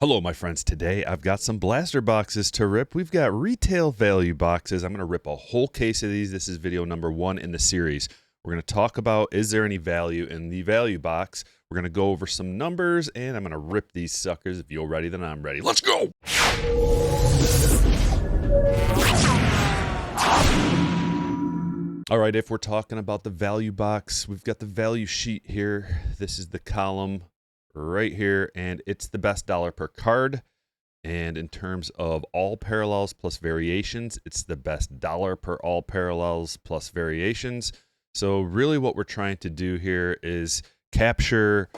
Hello, my friends. Today I've got some blaster boxes to rip. We've got retail value boxes. I'm going to rip a whole case of these. This is video number 1 in the series. We're going to talk about, is there any value in the value box? We're going to go over some numbers, and I'm going to rip these suckers. If you're ready, then I'm ready. Let's go! All right, if we're talking about the value box, we've got the value sheet here. This is the column right here, and it's the best dollar per card. And in terms of all parallels plus variations, it's the best dollar per all parallels plus variations. So really what we're trying to do here is capture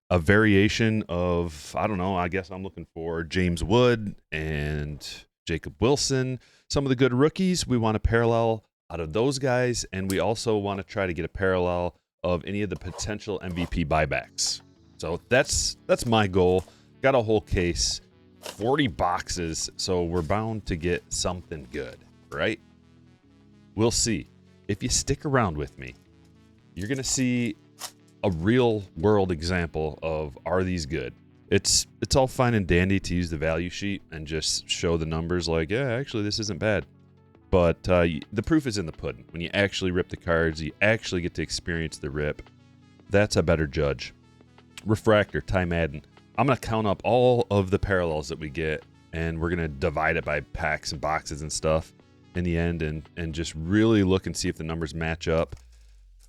a variation of, I don't know, I guess I'm looking for James Wood and Jacob Wilson. Some of the good rookies, we want a parallel out of those guys, and we also want to try to get a parallel of any of the potential MVP buybacks. So that's my goal. Got a whole case, 40 boxes, so we're bound to get something good, right? We'll see. If you stick around with me, you're going to see a real world example of, are these good? It's all fine and dandy to use the value sheet and just show the numbers like, yeah, actually this isn't bad. But the proof is in the pudding. When you actually rip the cards, you actually get to experience the rip. That's a better judge. Refractor, Ty Madden. I'm going to count up all of the parallels that we get, and we're going to divide it by packs and boxes and stuff in the end, and just really look and see if the numbers match up.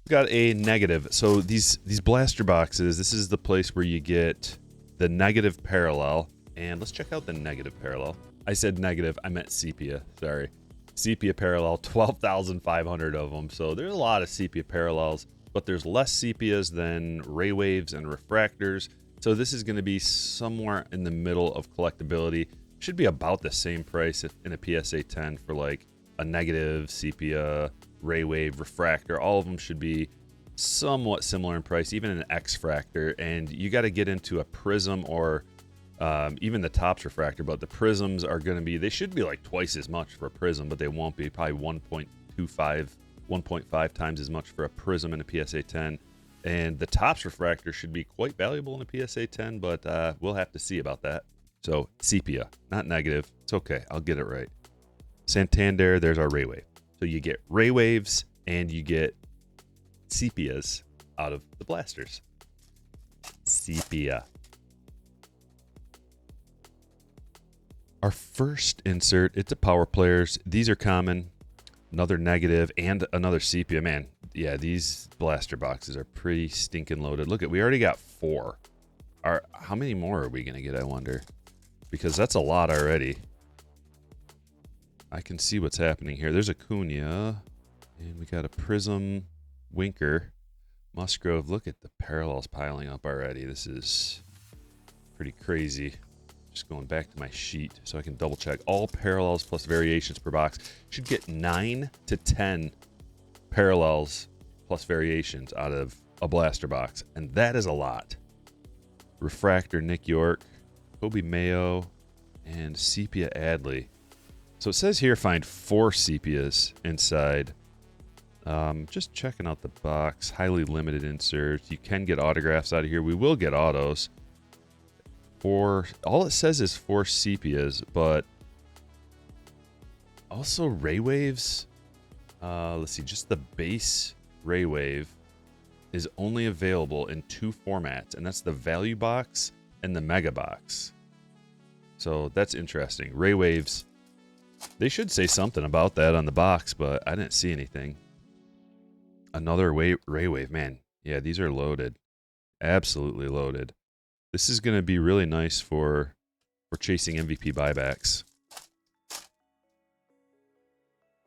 We've got a negative. So these blaster boxes, this is the place where you get the negative parallel. And let's check out the negative parallel. I said negative, I meant sepia. Sorry. Sepia parallel, 12,500 of them. So there's a lot of sepia parallels, but there's less sepias than ray waves and refractors. So this is going to be somewhere in the middle of collectability. Should be about the same price in a PSA 10 for like a negative, sepia, ray wave, refractor. All of them should be somewhat similar in price, even an X-fractor. And you got to get into a prism or even the Topps refractor, but the prisms are going to be, they should be like twice as much for a prism, but they won't be. Probably 1.5 times as much for a prism in a PSA 10. And the Topps refractor should be quite valuable in a PSA 10, but we'll have to see about that. So sepia, not negative. It's okay. I'll get it right. Santander, there's our ray wave. So you get ray waves and you get sepias out of the blasters. Sepia. Our first insert, it's a power players. These are common. Another negative and another sepia. Man, yeah, these blaster boxes are pretty stinking loaded. Look at, we already got 4. How many more are we going to get, I wonder? Because that's a lot already. I can see what's happening here. There's a Cunha, and we got a Prism, Winker, Musgrove. Look at the parallels piling up already. This is pretty crazy. Just going back to my sheet so I can double check. All parallels plus variations per box should get 9 to 10 parallels plus variations out of a blaster box, and that is a lot. Refractor, Nick York, Kobe Mayo, and Sepia Adley. So it says here find 4 sepias inside. Just checking out the box. Highly limited inserts. You can get autographs out of here. We will get autos. All it says is 4 sepias, but also ray waves. Let's see, just the base ray wave is only available in 2 formats, and that's the value box and the mega box. So that's interesting. Ray waves, they should say something about that on the box, but I didn't see anything. Another ray wave, man. Yeah, these are loaded. Absolutely loaded. This is going to be really nice for chasing MVP buybacks.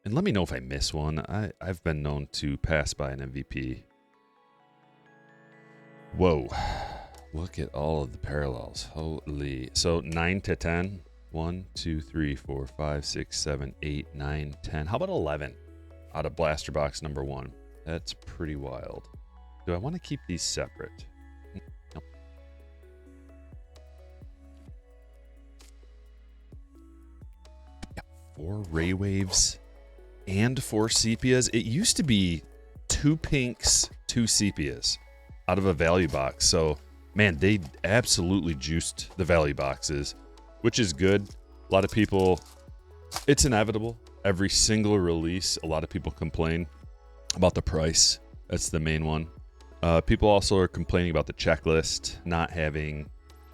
And let me know if I miss one. I've been known to pass by an MVP. Whoa. Look at all of the parallels. Holy. So 9 to 10. 1, 2, 3, 4, 5, 6, 7, 8, 9, 10. How about 11 out of blaster box number 1? That's pretty wild. Do I want to keep these separate? 4 ray waves and 4 sepias. It used to be 2 pinks, 2 sepias out of a value box. So man, they absolutely juiced the value boxes. which is good. A lot of people, it's inevitable. Every single release, a lot of people complain about the price. That's the main one. People also are complaining about the checklist, not having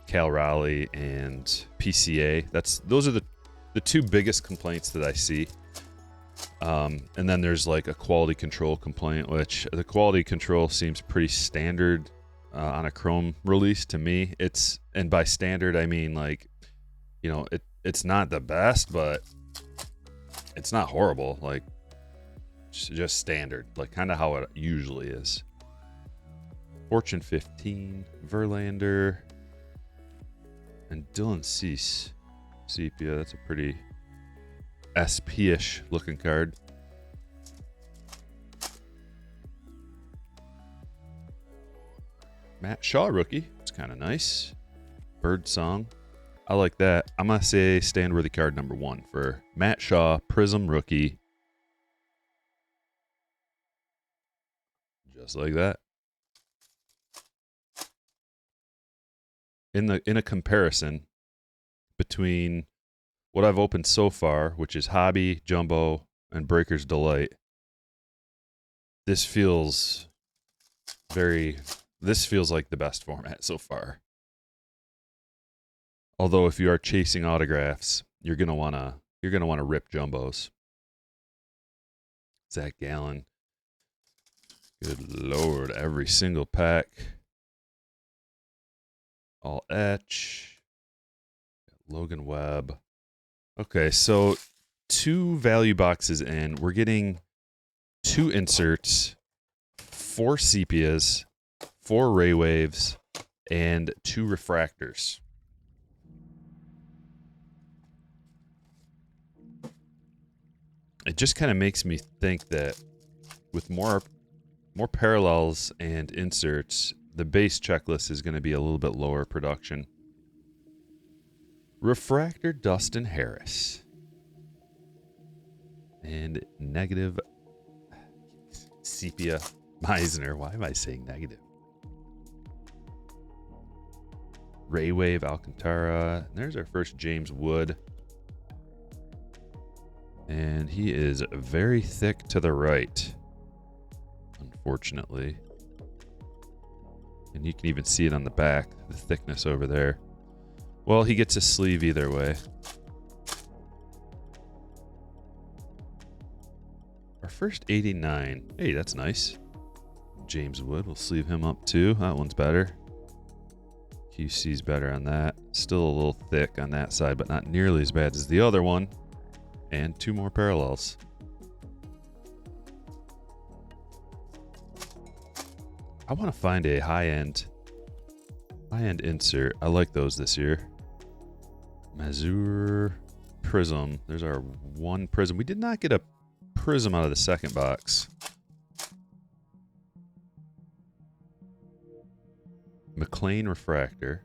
Cal Raleigh and PCA. Those are the two biggest complaints that I see. And then there's like a quality control complaint, which the quality control seems pretty standard on a Chrome release to me. And by standard I mean like, you know, it's not the best, but it's not horrible. Like just standard, like kind of how it usually is. Fortune 15, Verlander, and Dylan Cease. Sepia, that's a pretty SP-ish looking card. Matt Shaw rookie. It's kind of nice. Bird Song. I like that. I'm going to say stand worthy card number 1 for Matt Shaw, Prism rookie. Just like that. In a comparison between what I've opened so far, which is Hobby, Jumbo, and Breaker's Delight, this feels like the best format so far. Although if you are chasing autographs, you're gonna wanna rip Jumbos. Zach Gallen. Good Lord, every single pack. All etch. Logan Webb. Okay, so 2 value boxes in. We're getting 2 inserts, 4 sepias, 4 ray waves, and 2 refractors. It just kind of makes me think that with more parallels and inserts, the base checklist is going to be a little bit lower production. Refractor Dustin Harris. And negative Sepia Meisner. Why am I saying negative? Ray Wave Alcantara. And there's our first James Wood. And he is very thick to the right, unfortunately. And you can even see it on the back, the thickness over there. Well, he gets a sleeve either way. Our first 89. Hey, that's nice. James Wood, we'll sleeve him up too. That one's better. QC's better on that. Still a little thick on that side, but not nearly as bad as the other one. And 2 more parallels. I want to find a high-end insert. I like those this year. Mazur Prism. There's our 1 Prism. We did not get a Prism out of the second box. McLean Refractor.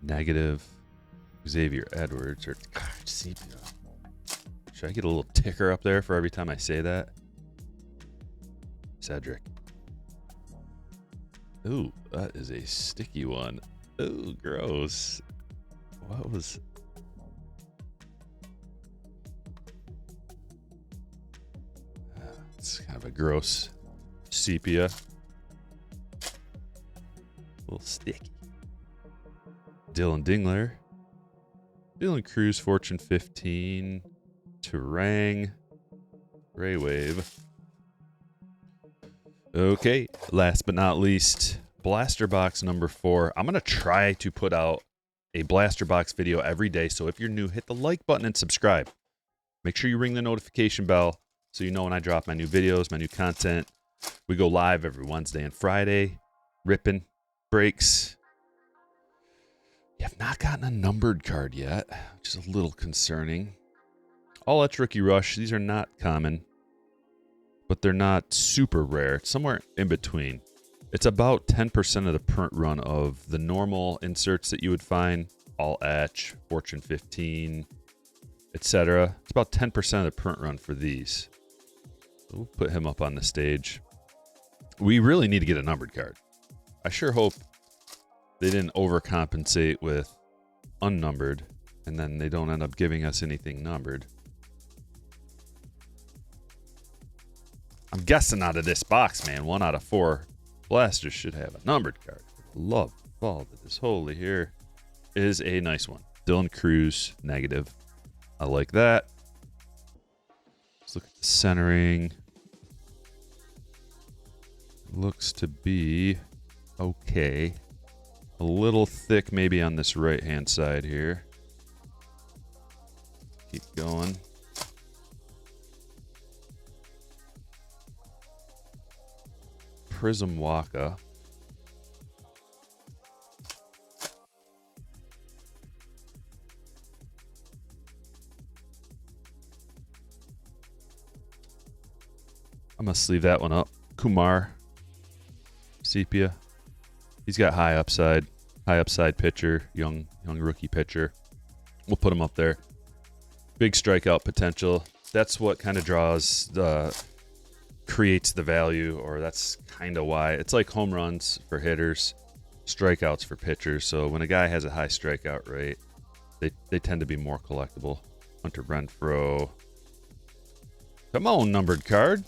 Negative Xavier Edwards. Or Sepia. Should I get a little ticker up there for every time I say that? Cedric. Ooh, that is a sticky one. Ooh, gross. What was... It's kind of a gross sepia. A little sticky. Dylan Dingler. Dylan Cruz, Fortune 15. Terang. Ray Wave. Okay, last but not least, Blaster Box number 4. I'm going to try to put out a Blaster Box video every day, so if you're new, hit the like button and subscribe. Make sure you ring the notification bell so you know when I drop my new videos, my new content. We go live every Wednesday and Friday. Ripping, breaks. You have not gotten a numbered card yet, which is a little concerning. All Etch Rookie Rush, these are not common, but they're not super rare. It's somewhere in between. It's about 10% of the print run of the normal inserts that you would find. All Etch, Fortune 15, etc. It's about 10% of the print run for these. So we'll put him up on the stage. We really need to get a numbered card. I sure hope they didn't overcompensate with unnumbered, and then they don't end up giving us anything numbered. I'm guessing out of this box, man, 1 out of 4 blasters should have a numbered card. Love all that this holy here is a nice one. Dylan Cruz, negative. I like that. Let's look at the centering. Looks to be okay. A little thick maybe on this right-hand side here. Keep going. Prism Waka. I must leave that one up. Kumar. Sepia. He's got high upside pitcher, young rookie pitcher. We'll put him up there. Big strikeout potential. That's what kind of creates the value, or that's kind of why. It's like home runs for hitters, strikeouts for pitchers. So when a guy has a high strikeout rate, they tend to be more collectible. Hunter Renfroe. Come on, numbered card.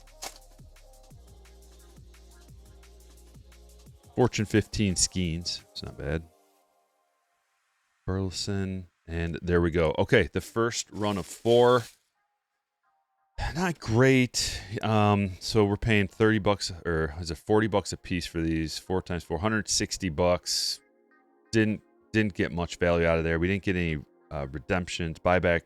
Fortune 15 Skeens. It's not bad. Burleson. And there we go. Okay, the first run of 4. Not great. So we're paying $30, or is it $40 a piece for these? 4 times 4, $160. Didn't get much value out of there. We didn't get any redemptions, buyback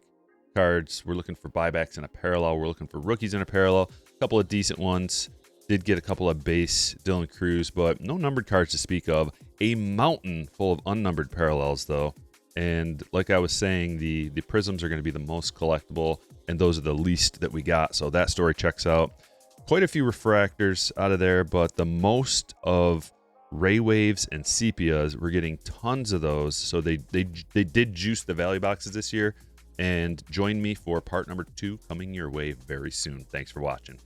cards. We're looking for buybacks in a parallel. We're looking for rookies in a parallel. A couple of decent ones. Did get a couple of base Dylan Cruz, but no numbered cards to speak of. A mountain full of unnumbered parallels, though. And like I was saying, the prisms are going to be the most collectible, and those are the least that we got. So that story checks out. Quite a few refractors out of there, but the most of ray waves and sepias, we're getting tons of those. So they did juice the value boxes this year. And join me for part number 2 coming your way very soon. Thanks for watching.